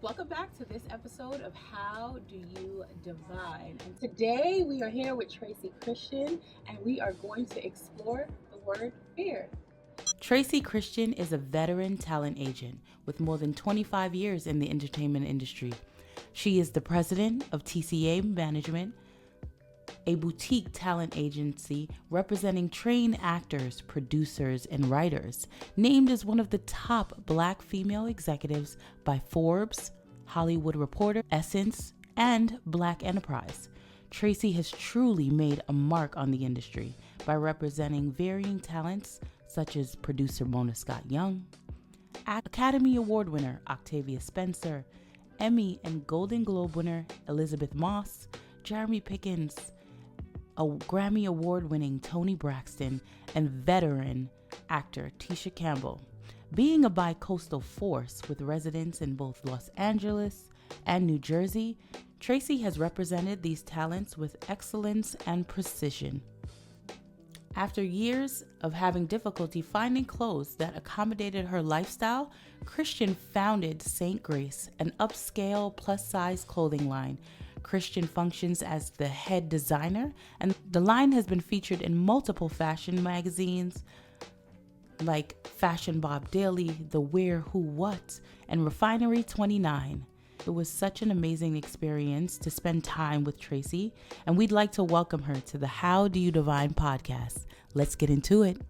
Welcome back to this episode of How Do You Divine? And today we are here with Tracy Christian and we are going to explore the word fear. Tracy Christian is a veteran talent agent with more than 25 years in the entertainment industry. She is the president of TCA Management, a boutique talent agency representing trained actors, producers, and writers, named as one of the top Black female executives by Forbes, Hollywood Reporter, Essence, and Black Enterprise. Tracy has truly made a mark on the industry by representing varying talents such as producer Mona Scott Young, Academy Award winner Octavia Spencer, Emmy and Golden Globe winner Elizabeth Moss, Jeremy Pickens, a Grammy Award-winning Toni Braxton, and veteran actor Tisha Campbell. Being a bi-coastal force with residence in both Los Angeles and New Jersey, Tracy has represented these talents with excellence and precision. After years of having difficulty finding clothes that accommodated her lifestyle, Christian founded St. Grace, an upscale plus-size clothing line. Christian functions as the head designer, and the line has been featured in multiple fashion magazines like Fashion Bob Daily, The Wear Who What, and Refinery 29. It was such an amazing experience to spend time with Tracy, and we'd like to welcome her to the How Do You Divine podcast. Let's get into it.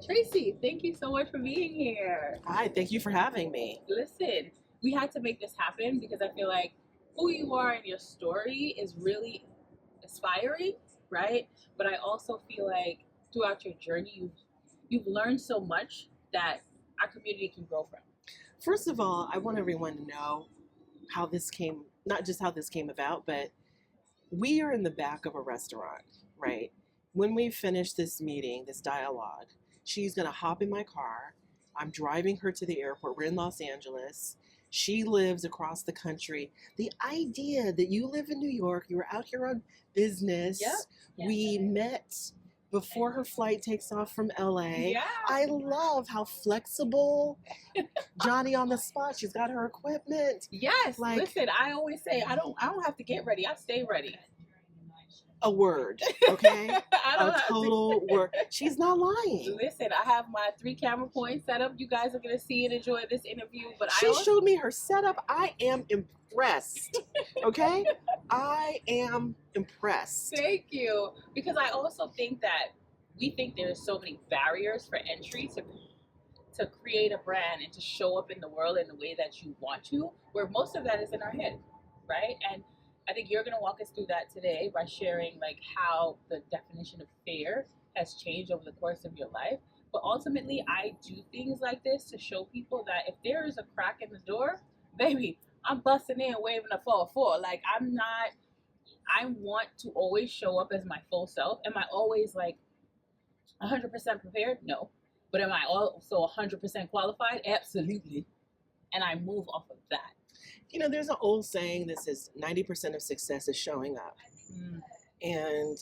Tracy, thank you so much for being here. Hi, thank you for having me. Listen, we had to make this happen because I feel like who you are and your story is really inspiring, right? But I also feel like throughout your journey, you've learned so much that our community can grow from. First of all, I want everyone to know how this came, not just how this came about, but we are in the back of a restaurant, right? When we finish this meeting, this dialogue, she's going to hop in my car. I'm driving her to the airport. We're in Los Angeles. She lives across the country. The idea that you live in New York, you were out here on business. Yep. We met before her flight takes off from LA. Yeah. I love how flexible, Johnny on the spot. She's got her equipment. Yes. Listen, I always say I don't have to get ready. I stay ready. A word, okay? A total word. She's not lying. Listen, I have my 3 camera points set up. You guys are gonna see and enjoy this interview. But she showed me her setup. I am impressed. Okay, I am impressed. Thank you, because I also think that we think there's so many barriers for entry to create a brand and to show up in the world in the way that you want to, where most of that is in our head, right? And I think you're going to walk us through that today by sharing like how the definition of fear has changed over the course of your life. But ultimately, I do things like this to show people that if there is a crack in the door, baby, I'm busting in waving a 4-4. Like I want to always show up as my full self. Am I always like 100% prepared? No. But am I also 100% qualified? Absolutely. And I move off of that. You know, there's an old saying that says 90% of success is showing up. And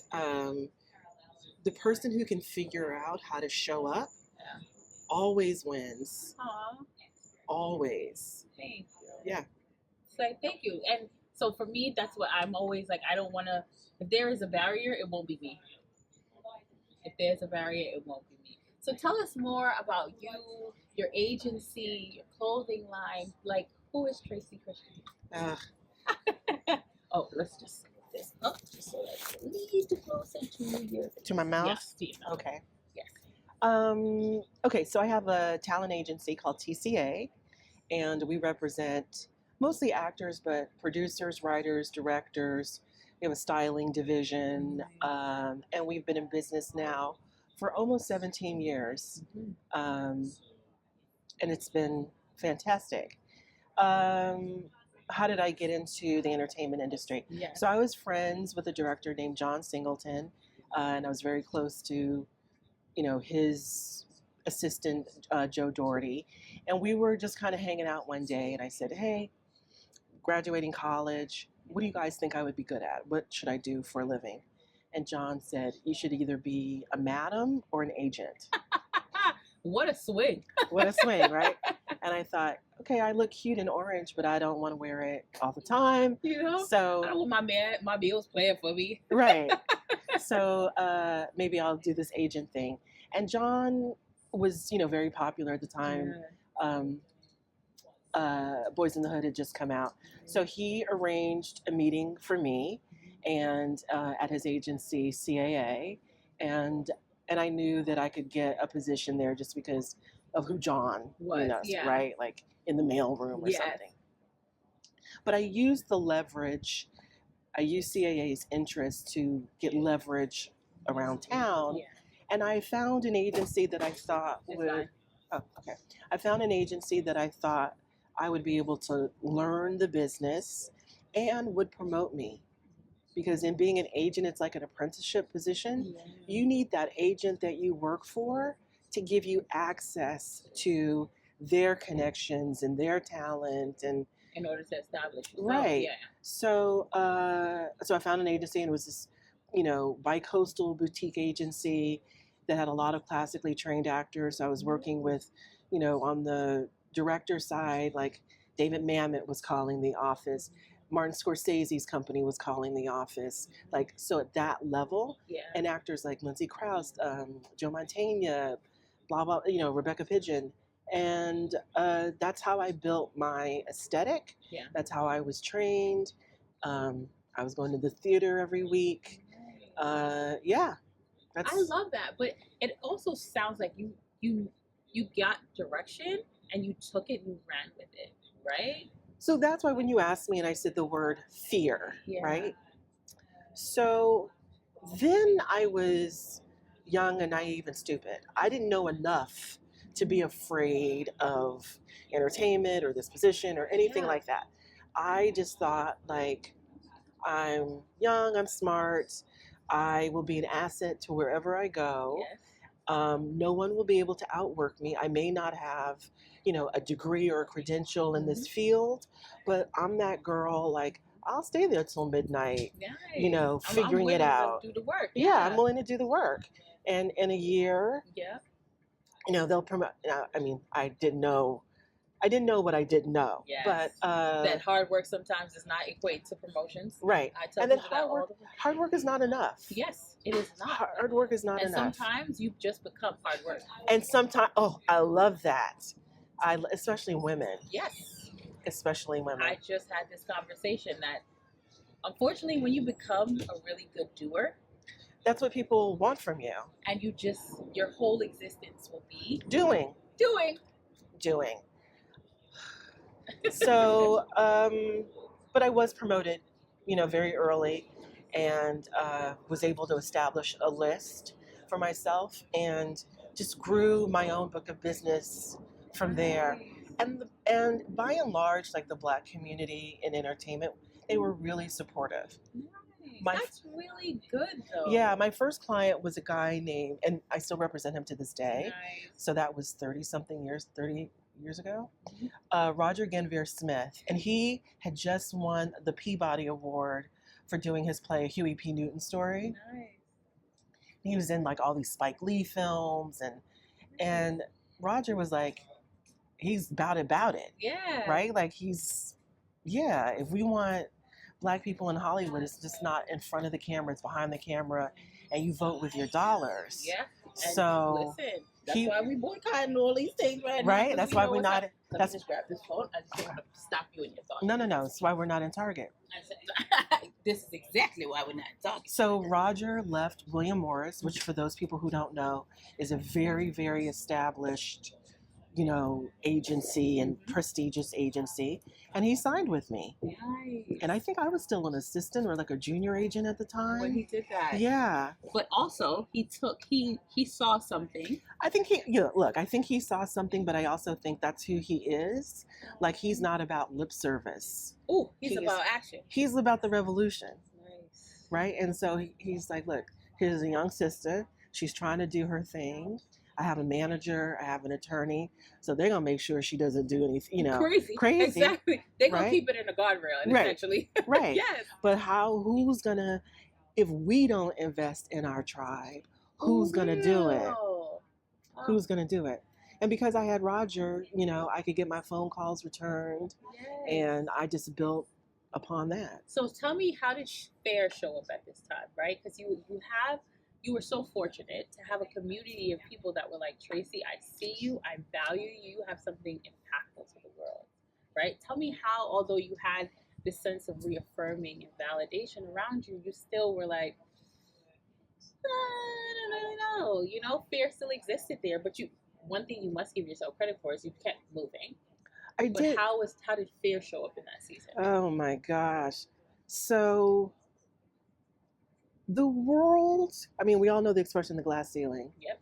the person who can figure out how to show up always wins. Aww. Always. Thank you. Yeah. It's like, thank you. And so for me, that's what I'm always like, I don't want to, if there is a barrier, it won't be me. If there's a barrier, it won't be me. So tell us more about you, your agency, your clothing line, like, who is Tracy Christian? Oh, let's just set this up just so that's a little closer to your... To my mouth? Yes, to your mouth. Okay. Yes. Okay, so I have a talent agency called TCA, and we represent mostly actors, but producers, writers, directors. We have a styling division, and we've been in business now for almost 17 years, and it's been fantastic. How did I get into the entertainment industry? Yes. So I was friends with a director named John Singleton, and I was very close to, his assistant, Joe Doherty. And we were just kind of hanging out one day, and I said, hey, graduating college, what do you guys think I would be good at? What should I do for a living? And John said, you should either be a madam or an agent. What a swing. What a swing, right? And I thought, okay, I look cute in orange, but I don't want to wear it all the time. You know, I So, don't want my bills playing for me. right. So maybe I'll do this agent thing. And John was, very popular at the time. Boys in the Hood had just come out. So he arranged a meeting for me and at his agency, CAA. And I knew that I could get a position there just because of who John was, right? Like in the mailroom or something. But I used the leverage. I used CAA's interest to get leverage around town. Yeah. And I found an agency that I thought would, I found an agency that I thought I would be able to learn the business and would promote me. Because in being an agent, it's like an apprenticeship position. Yeah. You need that agent that you work for to give you access to their connections and their talent and in order to establish yourself. Right. Yeah. So I found an agency, and it was this, bi-coastal boutique agency that had a lot of classically trained actors. I was working with, on the director side, like David Mamet was calling the office. Martin Scorsese's company was calling the office. Like, so at that level, and actors like Lindsay Krause, Joe Mantegna, blah, blah, Rebecca Pidgeon. And that's how I built my aesthetic. Yeah. That's how I was trained. I was going to the theater every week. I love that. But it also sounds like you got direction and you took it and you ran with it, right? So that's why when you asked me and I said the word fear, right? So then I was young and naive and stupid. I didn't know enough to be afraid of entertainment or this position or anything like that. I just thought, like, I'm young, I'm smart, I will be an asset to wherever I go. Yes. No one will be able to outwork me. I may not have, a degree or a credential in this field, but I'm that girl, like, I'll stay there till midnight, Nice. figuring it out. To do the work. Yeah, I'm willing to do the work. And in a year, they'll promote. I mean, I didn't know what I didn't know. Yes. But that hard work sometimes does not equate to promotions. Right. I tell and then people that all the time. hard work is not enough. Yes, it is not. Hard work is not enough. And sometimes you just become hard work. And sometimes, I love that. Especially women. Yes. Especially women. I just had this conversation that, unfortunately, when you become a really good doer, that's what people want from you. And your whole existence will be doing. So, but I was promoted, very early, and was able to establish a list for myself and just grew my own book of business from there. And by and large, like the Black community in entertainment, they were really supportive. That's really good, though. Yeah, my first client was a guy named, and I still represent him to this day. Nice. So that was 30 years ago. Roger Genvier Smith, and he had just won the Peabody Award for doing his play, A Huey P. Newton Story. Nice. He was in like all these Spike Lee films, and Roger was like, he's about it. Yeah. Right? Like if we want Black people in Hollywood, it's just not in front of the camera, it's behind the camera, and you vote with your dollars. Yeah. And so listen, that's why we boycotting all these things right now. Right? That's why we're not. Let me just grab this phone. I just want to stop you in your thoughts. No. That's why we're not in Target. This is exactly why we're not in Target. So Roger left William Morris, which for those people who don't know, is a very, very established, agency and prestigious agency. And he signed with me. Nice. And I think I was still an assistant or like a junior agent at the time. When he did that. Yeah. But also he saw something. I think I think he saw something, but I also think that's who he is. Like, he's not about lip service. Oh, he's about action. He's about the revolution. Nice. Right? And so he's like, look, here's a young sister. She's trying to do her thing. I have a manager, I have an attorney, so they're gonna make sure she doesn't do anything, crazy. Exactly. They're gonna right? keep it in the guardrail, essentially. Right. Yes. But who's gonna, if we don't invest in our tribe, who's gonna do it? Who's gonna do it? And because I had Roger, I could get my phone calls returned, Yes. and I just built upon that. So tell me, how did Fair show up at this time, right? Because you were so fortunate to have a community of people that were like, Tracy, I see you, I value you, you have something impactful to the world, right? Tell me how, although you had this sense of reaffirming and validation around you, you still were like, I don't really know. Fear still existed there, but one thing you must give yourself credit for is you kept moving. I But did. how did fear show up in that season? Oh my gosh. So the world, we all know the expression, the glass ceiling. Yep.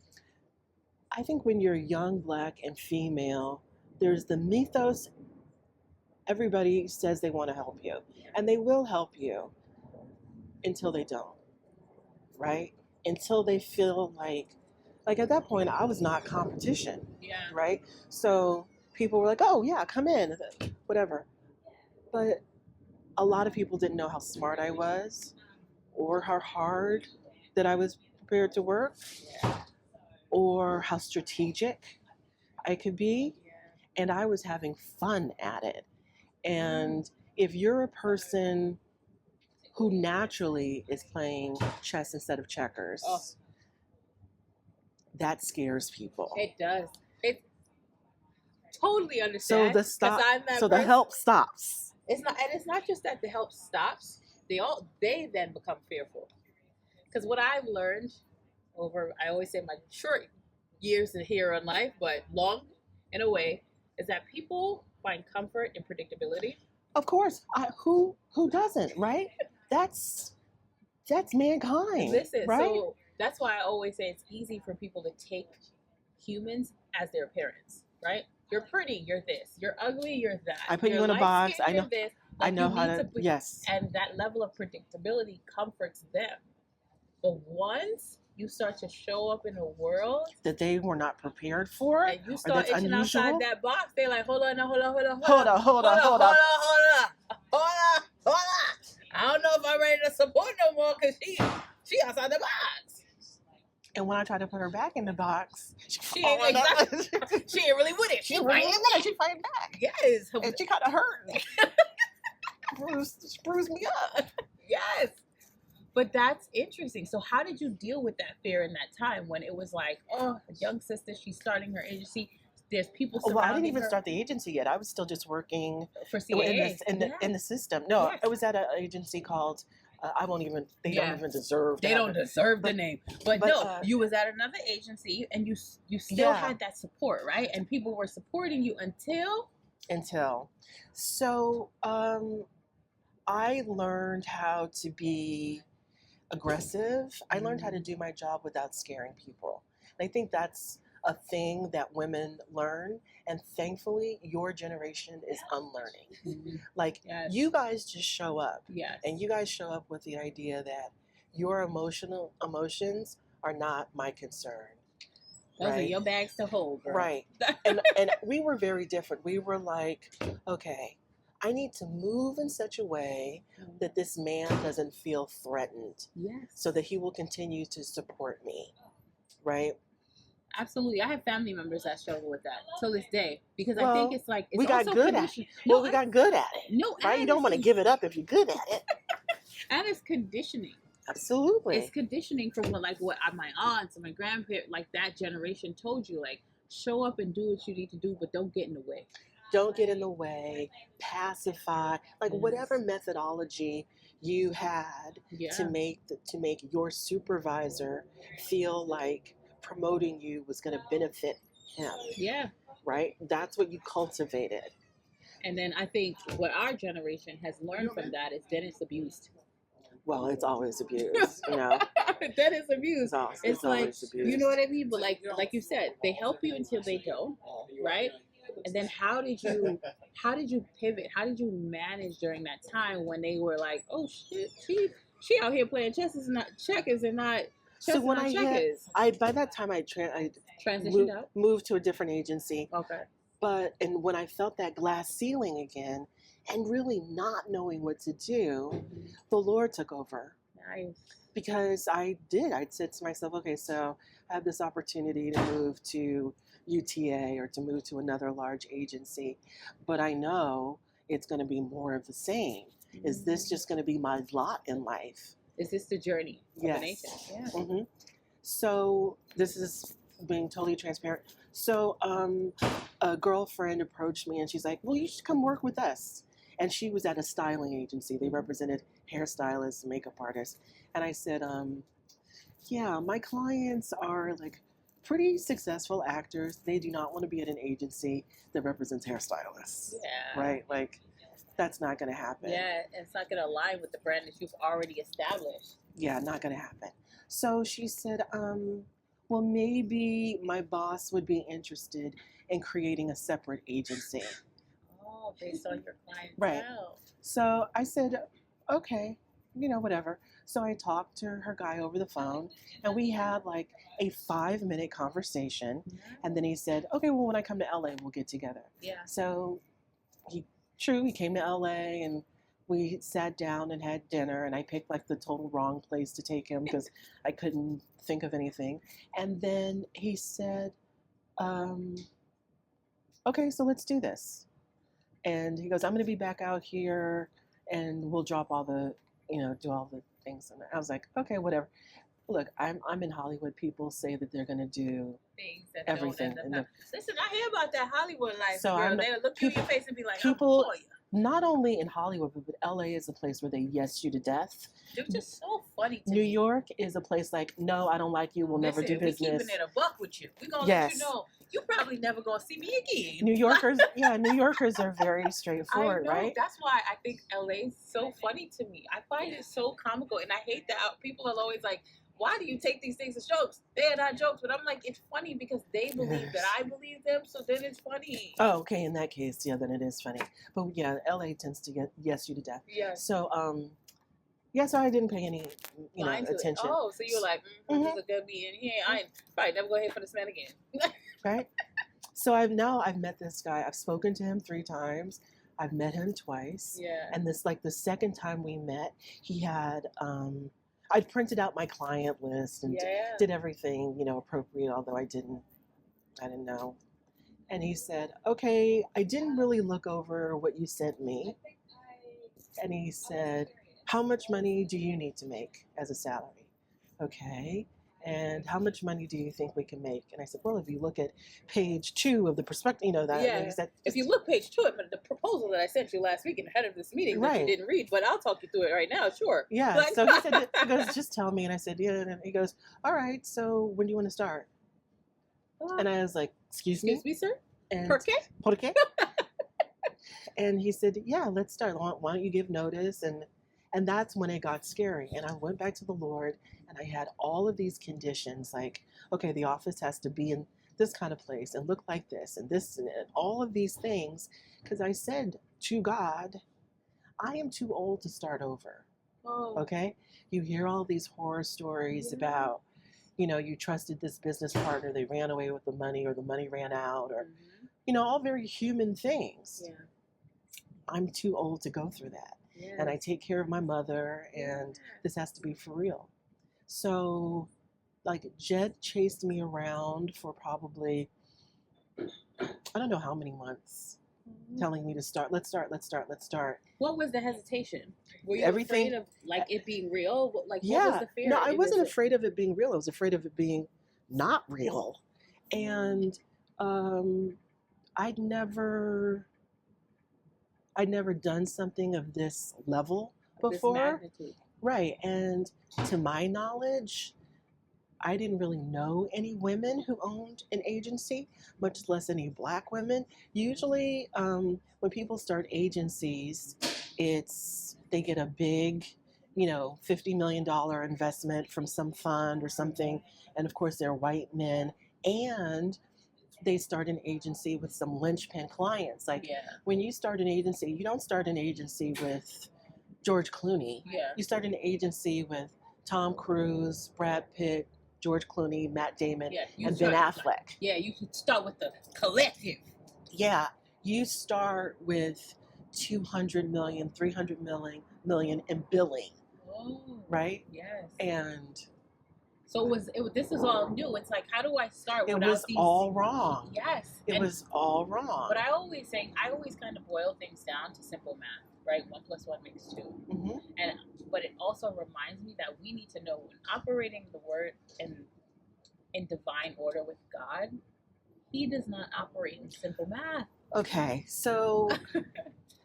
I think when you're young, Black, and female, there's the mythos. Everybody says they want to help you, and they will help you until they don't, right? Until they feel like at that point, I was not competition, Yeah. right? So people were like, oh yeah, come in, whatever. But a lot of people didn't know how smart I was or how hard that I was prepared to work or how strategic I could be. And I was having fun at it. And if you're a person who naturally is playing chess instead of checkers, that scares people. It does. It totally understand. So the help stops. It's not just that the help stops. They then become fearful. Because what I've learned I always say my short years here in life, but long in a way, is that people find comfort in predictability. Of course, who doesn't, right? That's mankind. Listen, right? So that's why I always say it's easy for people to take humans as their appearance, right? You're pretty, you're this. You're ugly, you're that. I put you in a box. I know. This. I know how to. Yes. And that level of predictability comforts them. But once you start to show up in a world that they were not prepared for, and you start itching outside that box, they're like, hold on. Hold on. I don't know if I'm ready to support no more because she outside the box. And when I tried to put her back in the box, she ain't really with it. She fighting back. Yes. And she kind of hurt me. bruised me up. Yes. But that's interesting. So how did you deal with that fear in that time when it was like, oh, a young sister, she's starting her agency. There's people surrounding her. Well, I didn't even start the agency yet. I was still just working for CAA. in the system. No, I was at an agency called, they don't even deserve They don't deserve the name. But no, you was at another agency and you still had that support, right? And people were supporting you until? So I learned how to be aggressive. I learned how to do my job without scaring people. And I think that's a thing that women learn, and thankfully your generation is unlearning. You guys just show up, and you guys show up with the idea that your emotions are not my concern. Those are your bags to hold, girl. Right. and we were very different. We were like, okay, I need to move in such a way that this man doesn't feel threatened. Yes. So that he will continue to support me. Right? Absolutely. I have family members that struggle with that till this day because I think it's like, we got good at it. We got good at it. No, right? You don't want to give it up if you're good at it. And it's conditioning. Absolutely. It's conditioning from what my aunts and my grandparents, like that generation told you, like, show up and do what you need to do, but don't get in the way. Don't get in the way, pacify, whatever methodology you had to make your supervisor feel like promoting you was going to benefit him. Yeah. Right? That's what you cultivated. And then I think what our generation has learned from that is then it's abused. Well, it's always abused, you know. That is abused. It's like, abused. You know what I mean? But like you said, they help you until they don't, right? And then how did you pivot? How did you manage during that time when they were like, oh shit, she out here playing checkers and not checkers. So when by that time I transitioned out, moved to a different agency. Okay. And when I felt that glass ceiling again, and really not knowing what to do, the Lord took over. Nice. Because I'd said to myself, okay, so I have this opportunity to move to UTA or to move to another large agency, but I know it's going to be more of the same. Is this just going to be my lot in life? Is this the journey of an Yes. agent? Yeah. Mm-hmm. So this is being totally transparent. So a girlfriend approached me and she's like, well, you should come work with us. And she was at a styling agency. They represented hairstylists, makeup artists. And I said, yeah, my clients are like pretty successful actors. They do not want to be at an agency that represents hairstylists. Yeah. Right? Like, that's not going to happen. Yeah, and it's not going to align with the brand that you've already established. Yeah, not going to happen. So she said, well, maybe my boss would be interested in creating a separate agency. Oh, based on your clientele. Right. So I said, okay, whatever. So I talked to her guy over the phone, and we had like a 5-minute conversation. And then he said, okay, well, when I come to LA, we'll get together. Yeah. So he came to LA, and we sat down and had dinner, and I picked like the total wrong place to take him because I couldn't think of anything. And then he said, okay, so let's do this. And he goes, I'm going to be back out here and we'll drop all the, do all the things. And I was like, okay, whatever. Look, I'm in Hollywood. People say that they're going to do things that everything. Don't end up Listen, I hear about that Hollywood life. So girl. They'll look you in your face and be like, people, I'm for you. Not only in Hollywood, but LA is a place where they yes you to death. They're just so funny to New me. York is a place like, no, I don't like you. We'll never do business. We're keeping it a buck with you. We're going to let you know. You probably never going to see me again. New Yorkers, New Yorkers are very straightforward, right? That's why I think LA is so funny to me. I find it so comical, and I hate that people are always like, why do you take these things as jokes? They are not jokes, but I'm like, it's funny because they believe that I believe them, so then it's funny. Oh, okay, in that case, yeah, then it is funny. But yeah, LA tends to get yes you to death. Yeah. So, so I didn't pay any, attention. Oh, so you're like, this is a good be in here. I ain't probably never go ahead for this man again. Right? So I've met this guy. I've spoken to him 3 times. I've met him twice. Yeah. And this, like the second time we met, he had, I'd printed out my client list and did everything, appropriate, although I didn't know. And he said, okay, I didn't really look over what you sent me. And he said, how much money do you need to make as a salary? Okay. And how much money do you think we can make? And I said, well, if you look at page 2 of the prospectus, that. Yeah. And he said, if you look page 2 of the proposal that I sent you last week ahead of this meeting that you didn't read, but I'll talk you through it right now, sure. Yeah. So he said, he goes, just tell me. And I said, yeah. And he goes, all right. So when do you want to start? And I was like, excuse me? Excuse me, sir? And ¿Por qué? ¿Por qué? And he said, yeah, let's start. Why don't you give notice? And that's when it got scary. And I went back to the Lord, and I had all of these conditions like, okay, the office has to be in this kind of place and look like this and this and all of these things. Because I said to God, I am too old to start over. Oh. Okay? You hear all these horror stories about, you trusted this business partner, they ran away with the money or the money ran out or, all very human things. Yeah. I'm too old to go through that. Yeah. And I take care of my mother, and this has to be for real. So, like, Jed chased me around for probably, I don't know how many months, telling me to start. Let's start. What was the hesitation? Were you Everything, afraid of, like, it being real? Like, yeah. What was the fear? No, I wasn't afraid of it being real. I was afraid of it being not real. And I'd never done something of this level before. Right. And to my knowledge, I didn't really know any women who owned an agency, much less any Black women. Usually when people start agencies, they get a big, $50 million investment from some fund or something. And of course, they're white men. And they start an agency with some linchpin clients. Like when you start an agency, you don't start an agency with George Clooney. Yeah. You start an agency with Tom Cruise, Brad Pitt, George Clooney, Matt Damon, and Ben Affleck. You start with the collective. Yeah. You start with $200 million, $300 million in billing. Oh, right? yes. And so this is all new. It's like, how do I start it without was these? all wrong. Yes. It was all wrong. But I always kind of boil things down to simple math, right? 1 + 1 makes 2. Mm-hmm. But it also reminds me that we need to know when operating the word in divine order with God, He does not operate in simple math. Okay, so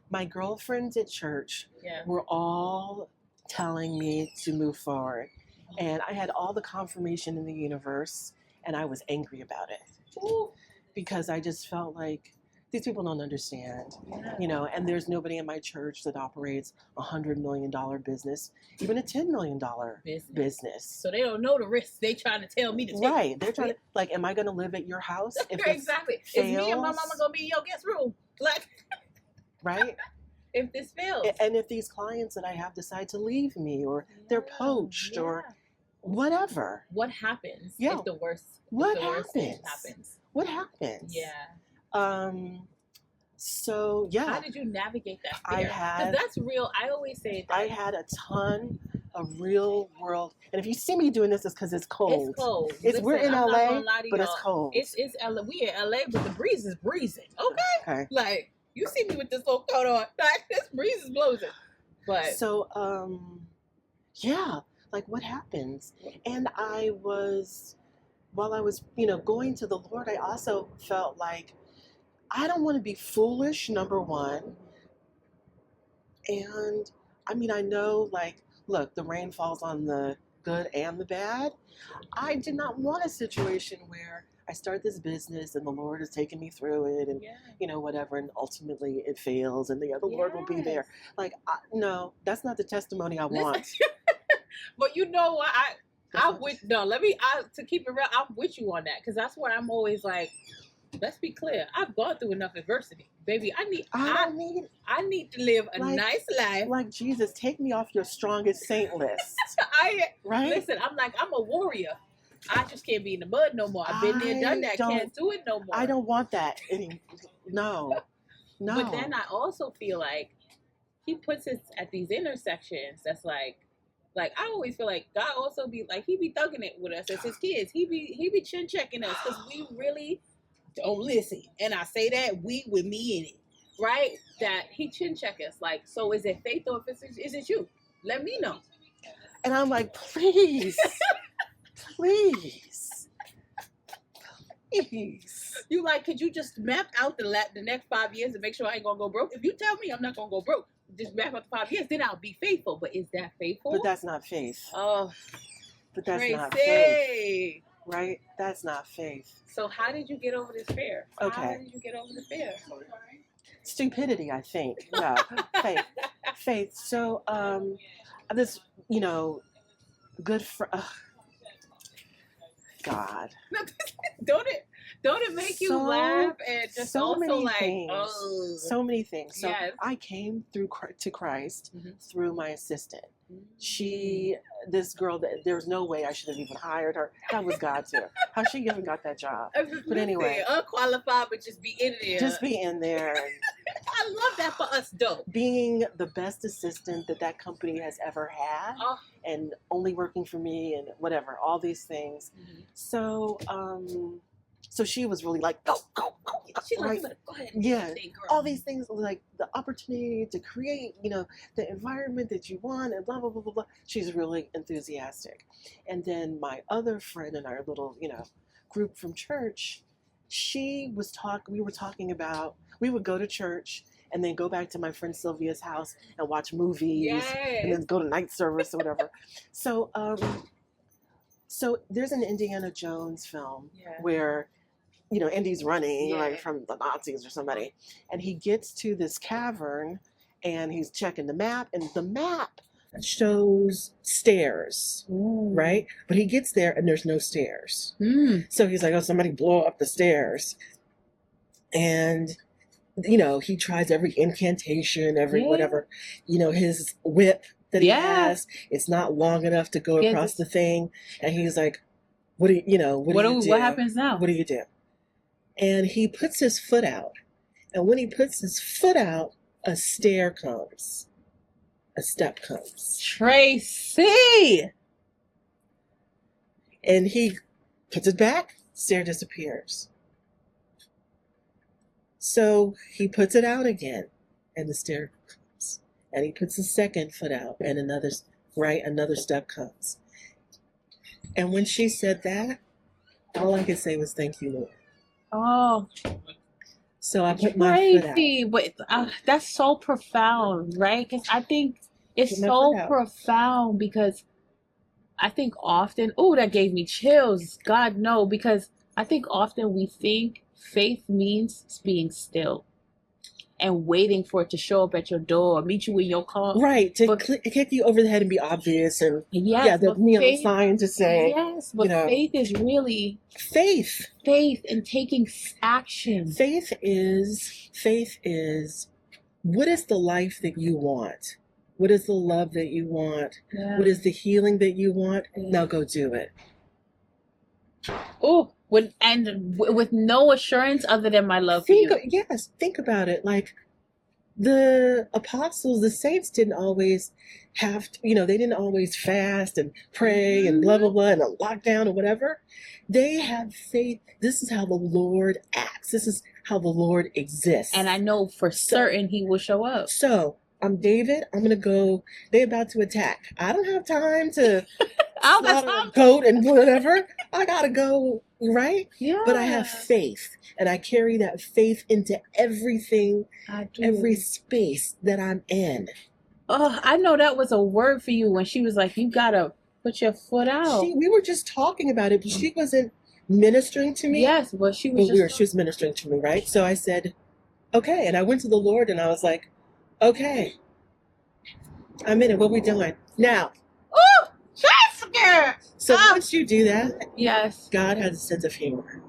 my girlfriends at church were all telling me to move forward. And I had all the confirmation in the universe, and I was angry about it. Ooh. Because I just felt like these people don't understand, Yeah. And there's nobody in my church that operates $100 million business, even a $10 million business. So they don't know the risks they trying to tell me to take. Right. They're trying to, like, am I going to live at your house? If exactly. Fails? Is me and my mama going to be in your guest room? Like, right? If this fails. And if these clients that I have decide to leave me, or they're poached, or whatever. What happens if the worst happens? What happens? Yeah. So yeah. How did you navigate that fear? Because that's real. I always say that. I had a ton of real world, and if you see me doing this, it's because it's cold. It's cold. We're in LA, but it's cold. It's LA. We in LA, but the breeze is breezing. Okay. Like, you see me with this little coat on. Like, this breeze is blowing. But so yeah, like, what happens? And while I was, going to the Lord, I also felt like I don't want to be foolish, number one. And I mean, I know, like, look, the rain falls on the good and the bad. I did not want a situation where I start this business and the Lord is taking me through it, and whatever, and ultimately it fails, and the other Lord will be there. Like, no, that's not the testimony I want. But you know what? To keep it real, I'm with you on that, because that's what I'm always like. Let's be clear. I've gone through enough adversity, baby. I need to live a nice life. Like, Jesus, take me off your strongest saint list. Right? Listen, I'm a warrior. I just can't be in the mud no more. I've been there, done that. Can't do it no more. I don't want that anymore. No. But then I also feel like He puts us at these intersections. That's like I always feel like God also be like, He be thugging it with us as His kids. He be chin checking us, because we really don't listen. And I say that we with me in it, right? That He chin check us. Like, so is it faith, or is it you? Let me know. And I'm like, please. Please. You like, could you just map out the next 5 years and make sure I ain't gonna go broke? If you tell me I'm not gonna go broke, just map out the 5 years, then I'll be faithful. But is that faithful? But that's not faith. Oh, but that's Tracy. not faith. Right? That's not faith. So how did you get over this fear? Okay. How did you get over the fear? Stupidity, I think. No, faith. So, this, good for God. Don't it make you laugh, and just so also many like things. Oh. So many things. So yes. I came to Christ through my assistant. Mm-hmm. This girl, there's no way I should have even hired her. That was God too. How she even got that job? But anyway, unqualified, but just be in there. Just be in there. I love that for us, though. Being the best assistant that company has ever had, and only working for me, and whatever, all these things. Mm-hmm. So she was really like, go. She's like, go ahead. Yeah, all these things, like the opportunity to create, the environment that you want, and blah, blah, blah, blah, blah. She's really enthusiastic. And then my other friend in our little, group from church, we were talking about, we would go to church and then go back to my friend Sylvia's house and watch movies, and then go to night service or whatever. So there's an Indiana Jones film where, Indy's running like from the Nazis or somebody, and he gets to this cavern and he's checking the map, and the map shows stairs, right? But he gets there and there's no stairs. So he's like, oh, somebody blow up the stairs. And he tries every incantation, whatever, his whip that he has, it's not long enough to go across the thing. And he's like, what do you do? What happens now? What do you do? And he puts his foot out. And when he puts his foot out, a stair comes. a step comes. Tracy! And he puts it back, stair disappears. So he puts it out again, and the stair comes. And he puts the second foot out, and another step comes. And when she said that, all I could say was, "Thank you, Lord." Oh, So I put my foot out. Tracy, but that's so profound, right? Because I think it's Put my so foot out. profound because I think often, oh, that gave me chills. God, no, because I think often we think faith means being still and waiting for it to show up at your door or meet you in your car. Right, to But- kick you over the head and be obvious, and Yes, the but neon faith, sign to say, yes, but you know, faith is really faith. faith in taking action. Faith is, what is the life that you want? What is the love that you want? Yeah. What is the healing that you want? Yeah. Now go do it. Oh, with no assurance other than my love for you. Yes, think about it. Like the apostles, the saints didn't always have to, they didn't always fast and pray and blah, blah, blah, and a lockdown or whatever. They have faith. This is how the Lord acts. This is how the Lord exists. And I know for certain he will show up. So I'm David. I'm going to go. They're about to attack. I don't have time to slaughter a goat and whatever. I got to go, right? Yeah. But I have faith, and I carry that faith into everything, I do. every space that I'm in. Oh, I know that was a word for you when she was like, you got to put your foot out. We were just talking about it, but she wasn't ministering to me. Yes, but she was She was ministering to me, right? So I said, okay. And I went to the Lord, and I was like, okay, I'm in it. What are we doing now? Oh, Jessica! So once you do that, yes, God has a sense of humor.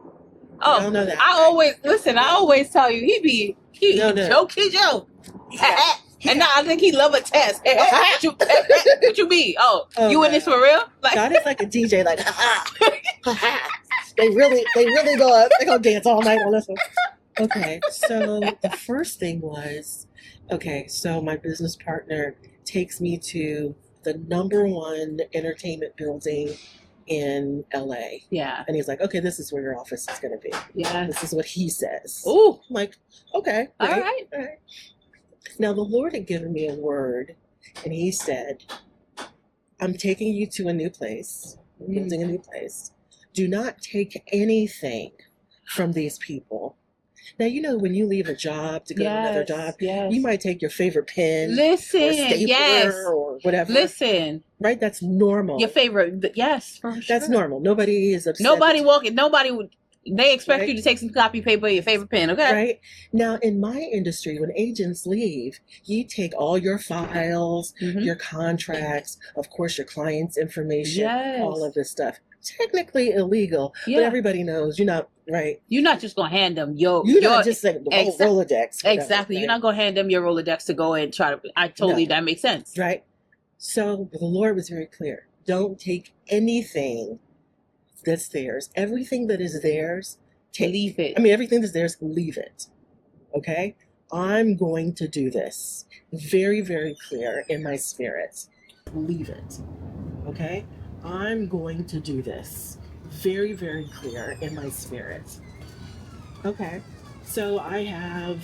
Oh, Y'all know that. I always tell you, he joke. And now I think he love a test. What you mean? Oh, you in this for real? Like, God is like a DJ, like, they really go up. They gonna dance all night on this one. Okay, so the first thing was, so my business partner takes me to the #1 entertainment building in LA. Yeah. And he's like, okay, this is where your office is going to be. Yeah. This is what he says. Ooh. I'm like, okay. All right. Now, the Lord had given me a word, and he said, I'm taking you to a new place, building a new place. Do not take anything from these people. Now, when you leave a job to go to another job, you might take your favorite pen, or stapler, or whatever. Listen. Right? That's normal. Your favorite, yes, for sure. That's normal. Nobody is upset. They expect you to take some copy paper, your favorite pen, okay? Right? Now, in my industry, when agents leave, you take all your files, your contracts, of course, your client's information, all of this stuff. Technically illegal, but everybody knows you're not, right? You're not just going to hand them your not just saying the Rolodex. Whatever, exactly. right? You're not going to hand them your Rolodex to go and try to, that makes sense. Right? So the Lord was very clear. Don't take anything that's theirs. Everything that is theirs, leave it. Everything that's theirs, leave it. Okay? I'm going to do this. Very, very clear in my spirit. Leave it. Okay? I'm going to do this. Very, very clear in my spirit. Okay. So I have,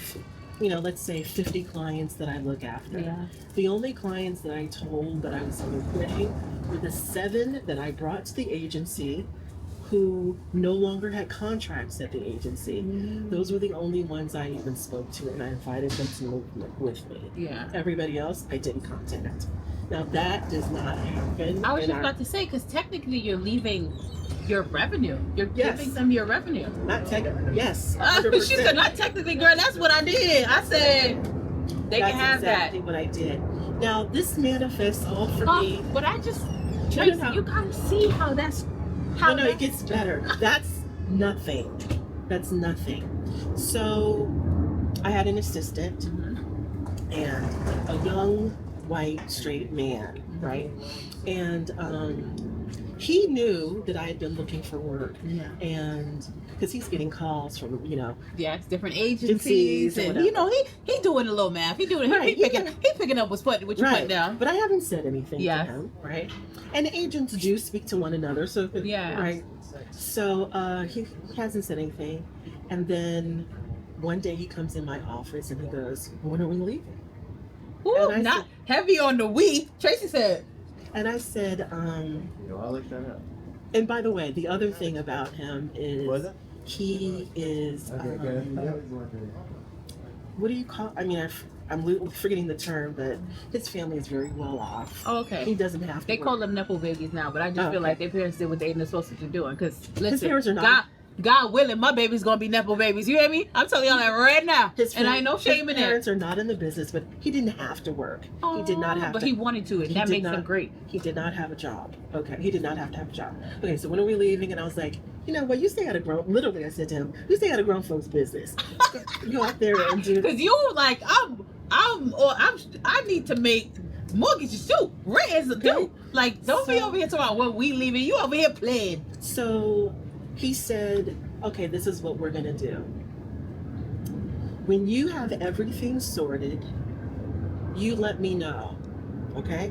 let's say 50 clients that I look after. Yeah. The only clients that I told that I was quitting were the 7 that I brought to the agency who no longer had contracts at the agency. Those were the only ones I even spoke to, and I invited them to move with me. Yeah. Everybody else, I didn't contact. Now that does not happen. I was just about to say, because technically you're leaving your revenue. You're giving them your revenue. Not technically. Yes. She said, not technically, girl. That's what I did. I said, they can have exactly that. What I did. Now this manifests all for me. But I just, Tracy, you gotta see how that's. No, it gets better. That's nothing. That's nothing. So I had an assistant and a young white straight man, right? And he knew that I had been looking for work, Yeah. and because he's getting calls from Yes, different agencies agencies, or and whatever. he doing a little math. He doing Right, he picking up what you put down. But I haven't said anything Yes. to him, right? And agents do speak to one another, so Yeah. right. So he hasn't said anything, and then one day he comes in my office and he goes, "When are we leaving?" Ooh, And I not heavy on the we. Tracy said. And I said, I looked that up. and by the way, the other thing about him is Was it? he is, what do you call, I'm forgetting the term, but his family is very well off. Oh, okay. He doesn't have to They work. call them nepo babies now, but I just feel like their parents did what they were supposed to be doing. Because listen, parents are not. God willing, my baby's gonna be nepo babies. You hear me? I'm telling y'all that right now. And I ain't no shame in His it. parents are not in the business, but he didn't have to work. He did not have but to. he wanted to, and he that did makes not- him great. He did not have a job. Okay, he did not have to have a job. Okay, so when are we leaving? And I was like, you know what? You stay out of literally, I said to him, you stay out of grown folks' business. Go out there and do. Because you were like, I need to make mortgages too, rents too. Like, don't be over here talking about when we leaving. You over here playing. So he said, okay, this is what we're going to do. When you have everything sorted, you let me know. Okay?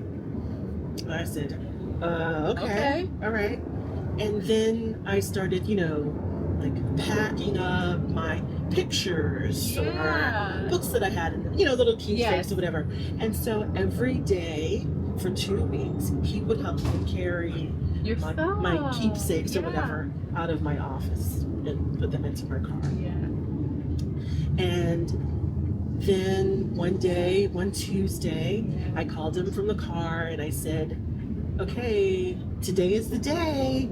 And I said, okay. All right. And then I started, like packing up my pictures or books that I had in, little keepsakes or whatever. And so every day for 2 weeks, he would help me carry Your my keepsakes or Yeah. whatever out of my office and put them into my car. Yeah. And then one Tuesday, I called him from the car and I said, okay, today is the day.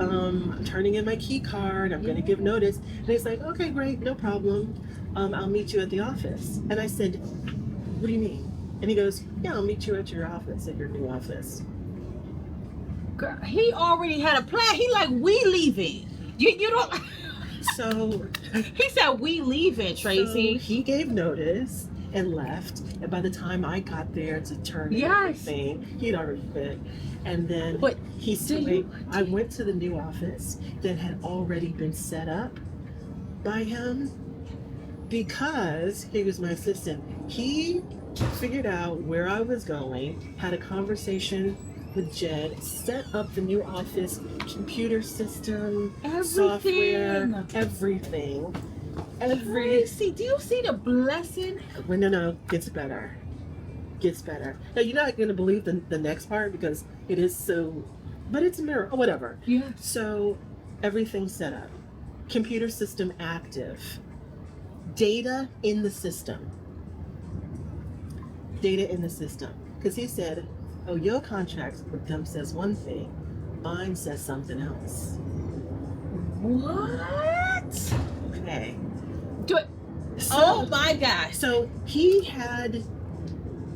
I'm turning in my key card. I'm going to give notice. And he's like, okay, great, no problem. I'll meet you at the office. And I said, what do you mean? And he goes, yeah, I'll meet you at your office, at your new office. Girl, he already had a plan. He like, we leaving. You don't. So He said, we leaving, Tracy. So he gave notice and left. And by the time I got there to turn in everything, he'd already quit. And then But I went to the new office that had already been set up by him because he was my assistant. He figured out where I was going, had a conversation with Jed, set up the new office, computer system, software, everything. Tracy, do you see the blessing? Well, no, gets better. Now, you're not going to believe the next part because it is so, but it's a miracle, whatever. Yeah. So everything's set up. Computer system active. Data in the system. Because he said, oh, your contract with them says one thing. Mine says something else. What? Okay. Do it. So, Oh my gosh. So he had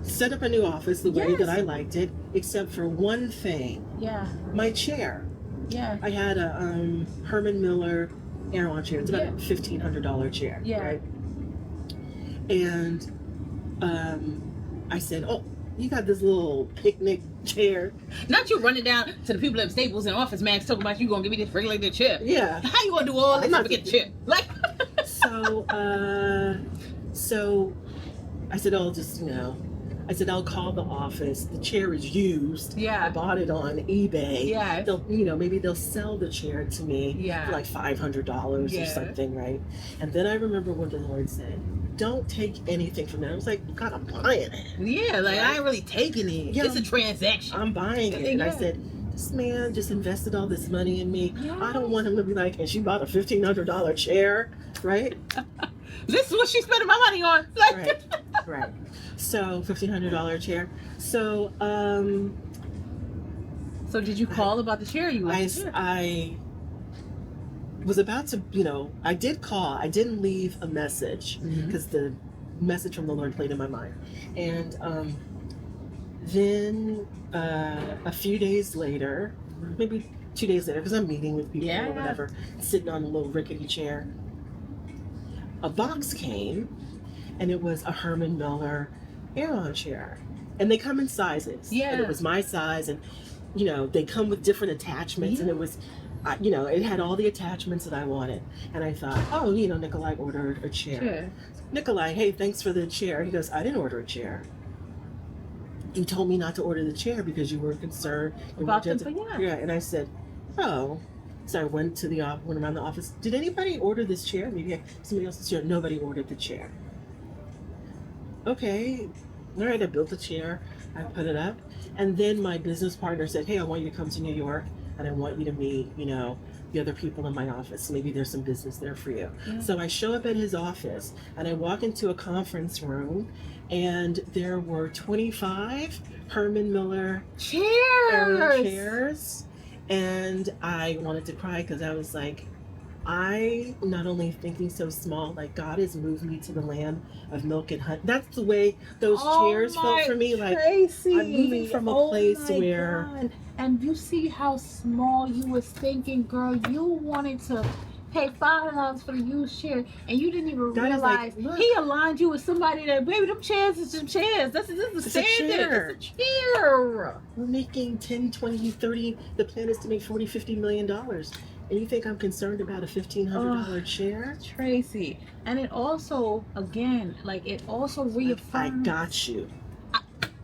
set up a new office the way Yes. that I liked it, except for one thing. Yeah. My chair. Yeah. I had a Herman Miller Aeron chair. It's about Yeah. a $1,500 chair. Yeah. Right? And I said, oh, you got this little picnic chair. Not you running down to the people at Staples and Office Max talking about you gonna give me this regulated chair. Yeah. How you gonna do all this I'm not and forget the chair? Like. So I said, I said, I'll call the office. The chair is used. Yeah. I bought it on eBay. Yeah. They'll, maybe they'll sell the chair to me for like $500 or something, right? And then I remember what the Lord said, don't take anything from that. I was like, God, I'm buying it. Yeah, like I ain't really taking it. Yeah. It's a transaction. I'm buying it. And I Yeah. said, this man just invested all this money in me. Yeah. I don't want him to be like, and she bought a $1,500 chair, right? This is what she's spending my money on. Like, Right. So $1,500 chair. So So did you call about the chair? You left the chair? I was about to, I did call. I didn't leave a message because the message from the Lord played in my mind. And then a few days later, maybe 2 days later, because I'm meeting with people or whatever, sitting on a little rickety chair, a box came, and it was a Herman Miller Aeron chair. And they come in sizes. Yeah. And it was my size, and you know, they come with different attachments, and it was, you know, it had all the attachments that I wanted. And I thought, oh, you know, Nikolai ordered a chair. Sure. Nikolai, hey, thanks for the chair. He goes, I didn't order a chair. You told me not to order the chair because you were concerned About them, yeah. And I said, oh. So I went around the office. Did anybody order this chair? Maybe somebody else's chair. Nobody ordered the chair. Okay. All right, I built the chair. I put it up. And then my business partner said, hey, I want you to come to New York and I want you to meet, you know, the other people in my office. Maybe there's some business there for you. Yeah. So I show up at his office and I walk into a conference room and there were 25 Herman Miller chairs. And I wanted to cry because I was like, I not only thinking so small, like God has moved me to the land of milk and honey. That's the way those chairs felt for me. Like Tracy, I'm moving from a place where. God. And you see how small you was thinking, girl. You wanted to pay $5 for the used chair, and you didn't even realize he aligned you with somebody that, baby, them chairs is just chairs. This is a standard. It's a chair. We're making 10, 20, 30. The plan is to make $40, $50 million. And you think I'm concerned about a $1,500 chair? Tracy. And it also, again, like it also reaffirms. I got you.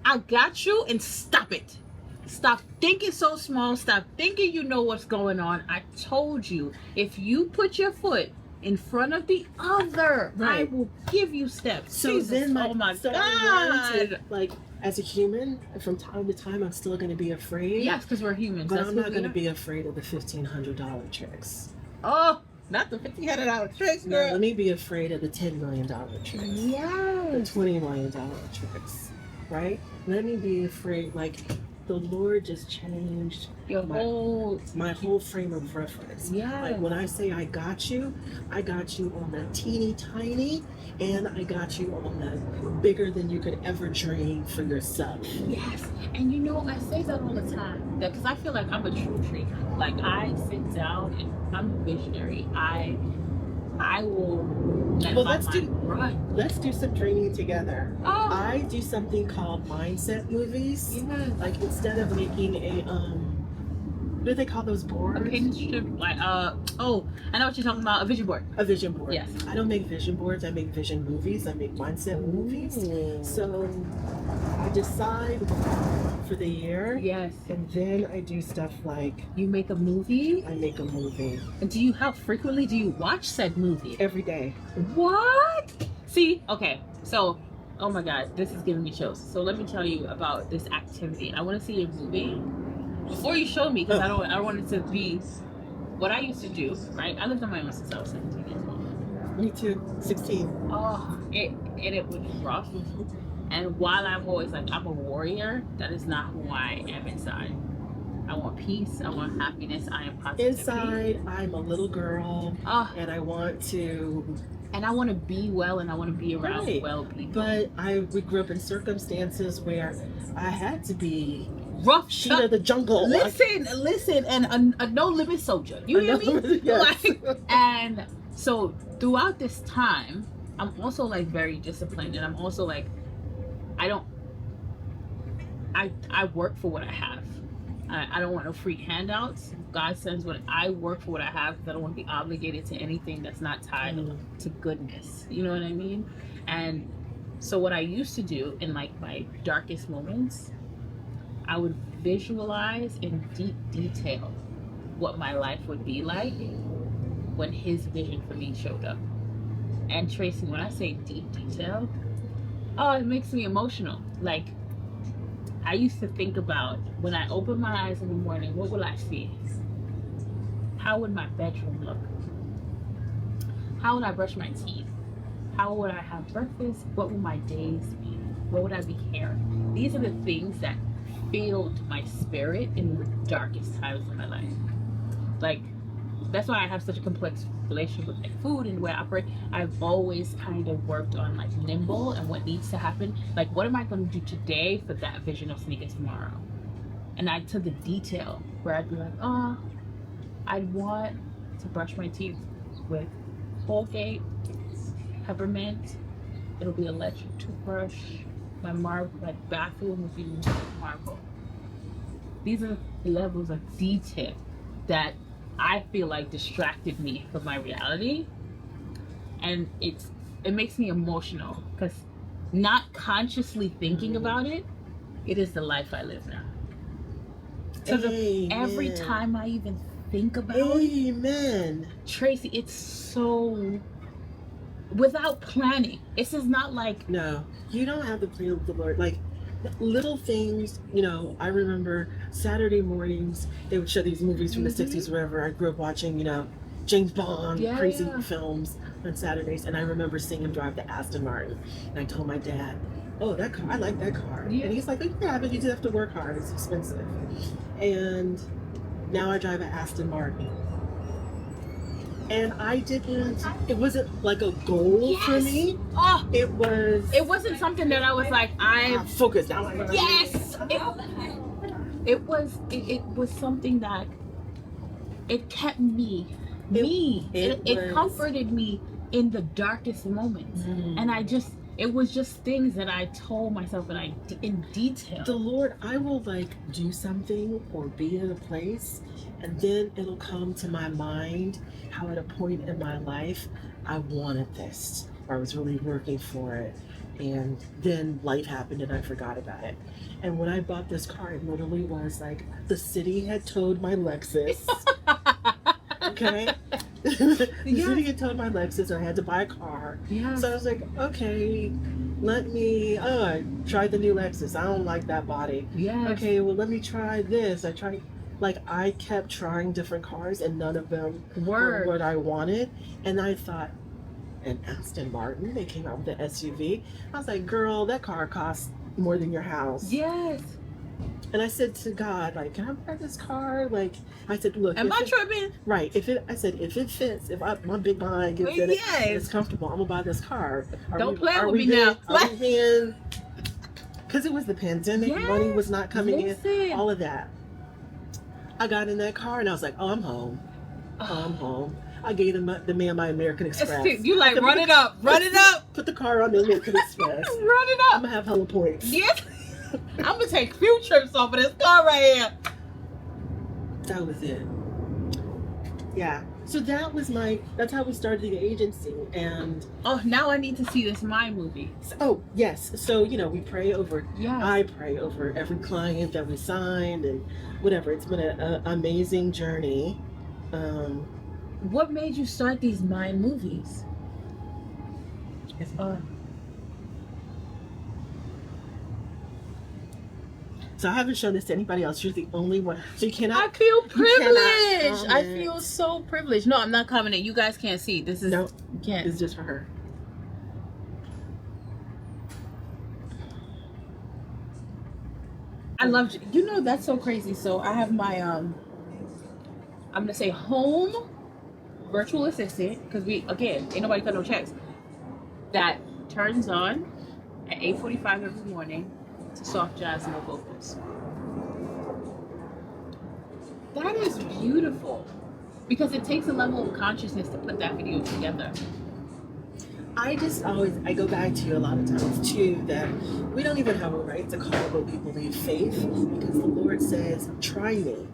I got you, and stop it. Stop thinking so small. Stop thinking you know what's going on. I told you, if you put your foot in front of the other, I will give you steps. So Jesus, then oh my God. I learned to, like, as a human, from time to time, I'm still going to be afraid. Yes, because we're humans. But I'm not going to be afraid of the $1,500 tricks. Oh, not the $1,500 tricks, girl. No, let me be afraid of the $10 million tricks. Yes. The $20 million tricks, right? Let me be afraid, like, the Lord just changed my whole frame of reference. Yeah. Like when I say I got you on the teeny tiny, and I got you on the bigger than you could ever dream for yourself. Yes. And you know, I say that all the time, because I feel like I'm a true dreamer. Like I sit down and I'm a visionary. I will let my mind run. Let's do some dreaming together. Oh. I do something called mindset movies. Yeah. Like instead of making a what do they call those boards? A pin strip, like oh, I know what you're talking about. A vision board. A vision board. Yes. I don't make vision boards. I make vision movies. I make mindset movies. So I decide for the year. Yes. And then I do stuff like you make a movie. I make a movie. And how frequently do you watch said movie? Every day. What? See, okay, so oh my God, this is giving me chills. So let me tell you about this activity. I want to see a movie. Before you show me, because I don't want it to be what I used to do, right? I lived on my own since I was 17 years old. Me too, 16. Oh, it was rough. And while I'm always like, I'm a warrior, that is not who I am inside. I want peace, I want happiness, I am positivity. Inside, I'm a little girl, and I want to... And I want to be well, and I want to be around well people. But we grew up in circumstances where I had to be rough Sheeta the jungle. Listen, and a no limit soldier. You hear me? Yes. And so throughout this time, I'm also like very disciplined, and I'm also like, I work for what I have. I don't want no free handouts. God sends what I work for what I have, because I don't want to be obligated to anything that's not tied to goodness. You know what I mean? And so what I used to do in like my darkest moments, I would visualize in deep detail what my life would be like when his vision for me showed up. And Tracy, when I say deep detail, it makes me emotional. Like, I used to think about when I open my eyes in the morning, what will I see? How would my bedroom look? How would I brush my teeth? How would I have breakfast? What would my days be? What would I be hearing? These are the things that filled my spirit in the darkest times of my life. Like, that's why I have such a complex relationship with like food and the way I operate. I've always kind of worked on like nimble and what needs to happen. Like, what am I going to do today for that vision of sneakers tomorrow? And to the detail where I'd be like, I'd want to brush my teeth with Colgate, peppermint. It'll be electric toothbrush. My bathroom would be marble. These are levels of detail that I feel like distracted me from my reality, and it makes me emotional because not consciously thinking about it, it is the life I live now. So every time I even think about Amen. Tracy, it's so without planning. This is not like No, you don't have the plan of the Lord. Like little things, you know, I remember Saturday mornings, they would show these movies from the 60s, wherever I grew up watching, you know, James Bond, crazy films on Saturdays. And I remember seeing him drive the Aston Martin. And I told my dad, oh, that car, I like that car. Yeah. And he's like, oh, yeah, but you just have to work hard. It's expensive. And now I drive an Aston Martin. And I didn't, it wasn't like a goal for me. Oh, it wasn't something that I was like, I'm focused on. Yes! It was something that it kept me. It comforted me in the darkest moments. And it was just things that I told myself and in detail. The Lord, I will like do something or be in a place, and then it'll come to my mind how at a point in my life I wanted this, or I was really working for it, and then life happened and I forgot about it. And when I bought this car, it literally was like the city had towed my Lexus. Okay? The city had towed my Lexus and I had to buy a car. So I was like, okay, I tried the new Lexus. I don't like that body. Okay, well, let me try this. I kept trying different cars and none of them were what I wanted. And I thought, an Aston Martin, they came out with the SUV. I was like, girl, that car costs more than your house. Yes. And I said to God, like, can I buy this car? Like, I said, look. Am I tripping? Right. If it fits, my big behind gets in it, and it's comfortable, I'm going to buy this car. Don't play with me now. Because it was the pandemic, money was not coming in, all of that. I got in that car and I was like, oh, I'm home. I'm home. I gave the man my American Express. You like, run it up. Put the car on the American Express. Run it up. I'm going to have hella points. Yes. I'm going to take a few trips off of this car right here. That was it. Yeah. So that's how we started the agency. And now I need to see this My movie. Oh, yes. So, you know, we pray over, Yes. I pray over every client that we signed and whatever. It's been an amazing journey. What made you start these My movies? So I haven't shown this to anybody else. You're the only one. So you cannot. I feel privileged. I comment. feel so privileged. No, I'm not commenting. You guys can't see. This is No, you can't. it's just for her. I loved you. You know, that's so crazy. So I have my I'm gonna say home virtual assistant, because ain't nobody cut no checks, that turns on at 8:45 every morning to soft jazz, no vocals. That is beautiful, because it takes a level of consciousness to put that video together. I go back to you a lot of times too, that we don't even have a right to call what we believe faith, because the Lord says, try me.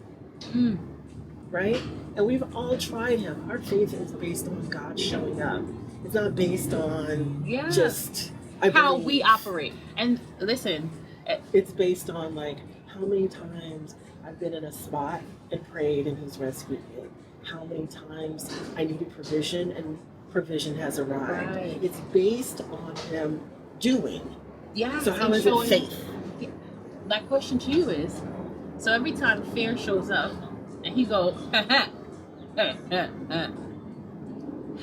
Right? And we've all tried him. Our faith is based on God showing up. It's not based on just how we operate. And listen, it's based on like how many times I've been in a spot and prayed and he's rescued me. How many times I needed provision and provision has arrived. Right. It's based on him doing. Yeah. So how is it faith? My question to you is, so every time fear shows up and he goes,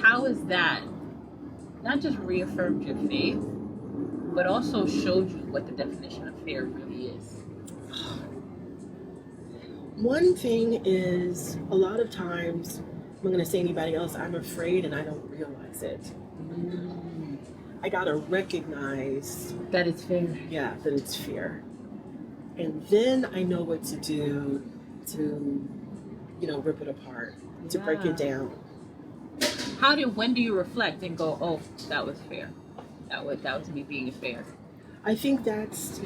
how is that not just reaffirmed your faith, but also showed you what the definition of fear really is? One thing is, a lot of times, I'm not going to say anybody else, I'm afraid and I don't realize it. I got to recognize that it's fear. Yeah, that it's fear. And then I know what to do to, rip it apart, to break it down. When do you reflect and go, oh, that was fear? That was me being fair. I think that's,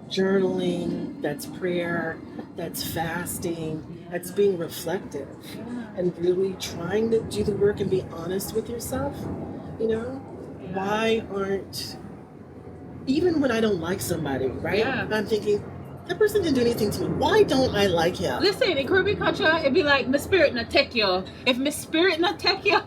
journaling, that's prayer, that's fasting, that's being reflective and really trying to do the work and be honest with yourself. You know, why aren't, even when I don't like somebody, right? Yeah. I'm thinking, that person didn't do anything to me. Why don't I like him? Listen, in Caribbean culture, it'd be like, Miss Spirit not take you. If Miss Spirit not take you,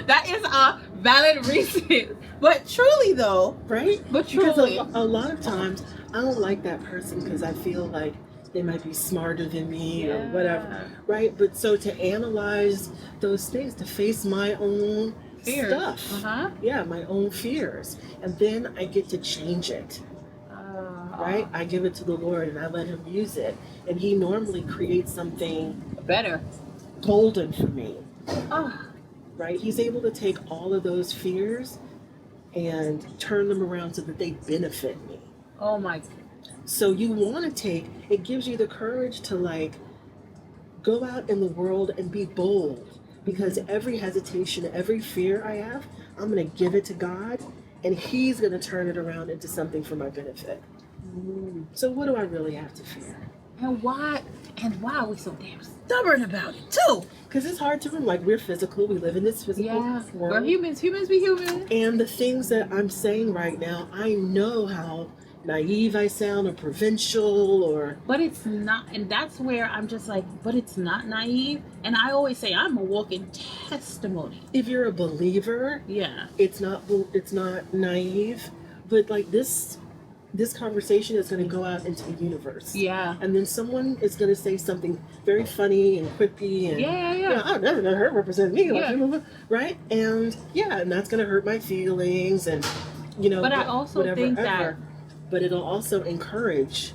that is a valid reason. But truly, though, Right? But Because truly, a lot of times I don't like that person because I feel like they might be smarter than me or whatever. Right? But so to analyze those things, to face my own Fears. stuff. Yeah, my own fears. And then I get to change it. Right? I give it to the Lord and I let him use it. And he normally creates something better. golden for me. Oh, Right? He's able to take all of those fears and turn them around so that they benefit me. oh my. So you want to take, it gives you the courage to like go out in the world and be bold, because every hesitation, every fear I have, I'm going to give it to God and he's going to turn it around into something for my benefit. So what do I really have to fear? And why are we so damn stubborn about it too? Because it's hard to remember. Like, we're physical, we live in this physical world. We're humans be human. And the things that I'm saying right now, I know how naive I sound or provincial or... But it's not, and that's where I'm just like, but it's not naive. And I always say I'm a walking testimony. If you're a believer, it's not naive. But like this conversation is going to go out into the universe. Yeah. And then someone is going to say something very funny and quippy and you know, I've never heard represent me, right? And and that's going to hurt my feelings and you know. But I also think that. But it'll also encourage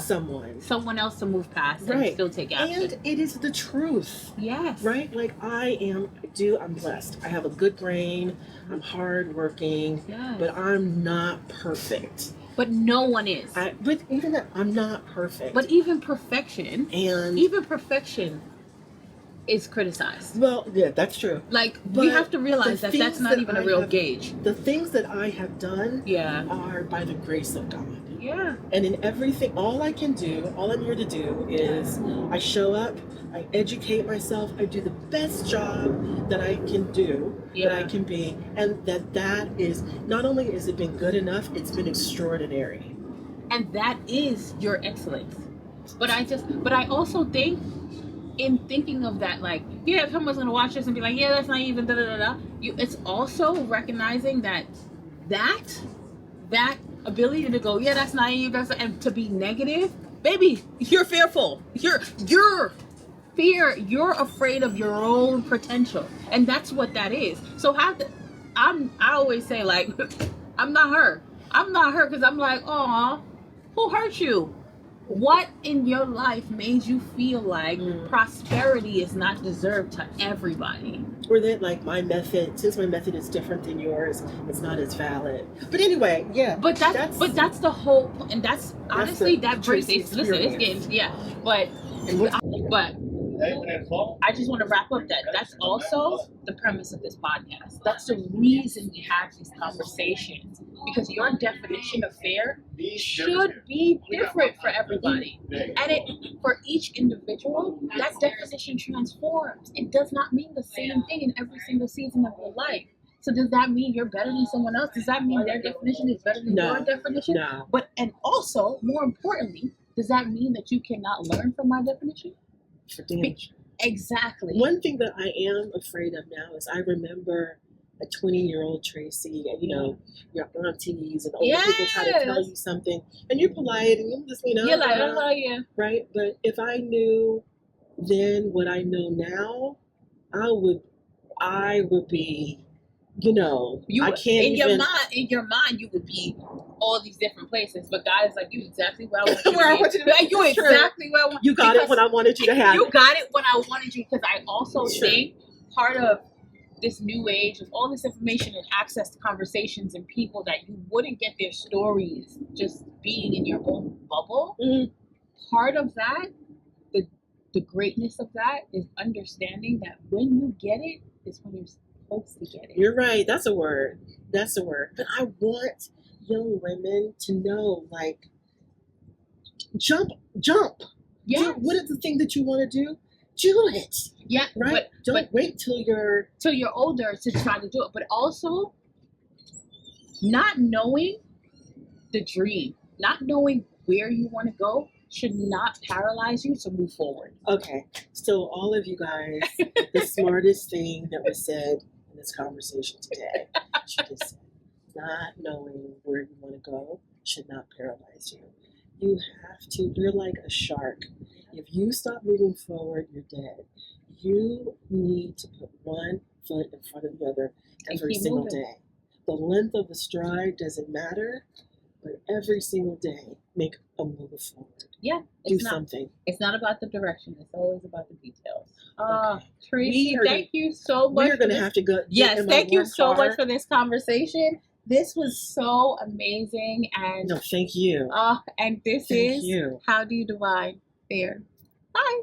someone else to move past and still take action. And it is the truth. Yes. Right? Like I'm blessed. I have a good brain. I'm hardworking. Yes. But I'm not perfect. But no one is. But even that, I'm not perfect. But even perfection is criticized. Well, yeah, that's true. Like, we have to realize that that's not even a real gauge. The things that I have done are by the grace of God. Yeah. And in everything, all I'm here to do is I show up, I educate myself, I do the best job that I can do, that I can be, and that is, not only has it been good enough, it's been extraordinary. And that is your excellence. But I also think, in thinking of that, like, if someone's gonna watch this and be like, that's not even it's also recognizing that ability to go, that's naive, and to be negative, baby, you're fearful. You're afraid of your own potential, and that's what that is. So I always say, like, I'm not her because I'm like, oh, who hurt you? What in your life made you feel like prosperity is not deserved to everybody? Or that, like, since my method is different than yours, it's not as valid. But anyway, But that's the whole, and that's honestly that brings it. Listen, it's getting but I just want to wrap up that that's also the premise of this podcast. That's the reason we have these conversations, because your definition of fair should be different for everybody. And for each individual, that definition transforms. It does not mean the same thing in every single season of your life. So does that mean you're better than someone else? Does that mean their definition is better than your definition? No. And also, more importantly, does that mean that you cannot learn from my definition? Exactly. One thing that I am afraid of now is I remember a 20-year-old Tracy, and your aunties and older people try to tell you something, and you're polite and you just, you're like, right? But if I knew then what I know now, I would be, I can't in your mind you would be all these different places, but God is like, you exactly where I want you to be. You exactly where I want you got it when I wanted you to have you got it when I wanted you, because I also think part of this new age with all this information and access to conversations and people that you wouldn't get their stories just being in your own bubble. Part of that, the greatness of that, is understanding that when you get it is when you're supposed to get it. You're right. That's a word. But I want young women to know, like, jump. Yeah. What is the thing that you want to do? Do it. Yeah. Right. Don't wait till you're older to try to do it. But also, not knowing the dream, not knowing where you want to go, should not paralyze you to move forward. Okay. So all of you guys, the smartest thing that was said in this conversation today, she just said, not knowing where you want to go should not paralyze you. You have to, you're like a shark. If you stop moving forward, you're dead. You need to put one foot in front of the other every single day. The length of the stride doesn't matter, but every single day, make a move forward. Yeah. Do something. It's not about the direction. It's always about the details. Okay. Tracy, thank you so much. We're going to have to go. Yes, thank you so much for this conversation. This was so amazing. And no, thank you. And this is How Do You Divide? There. Bye.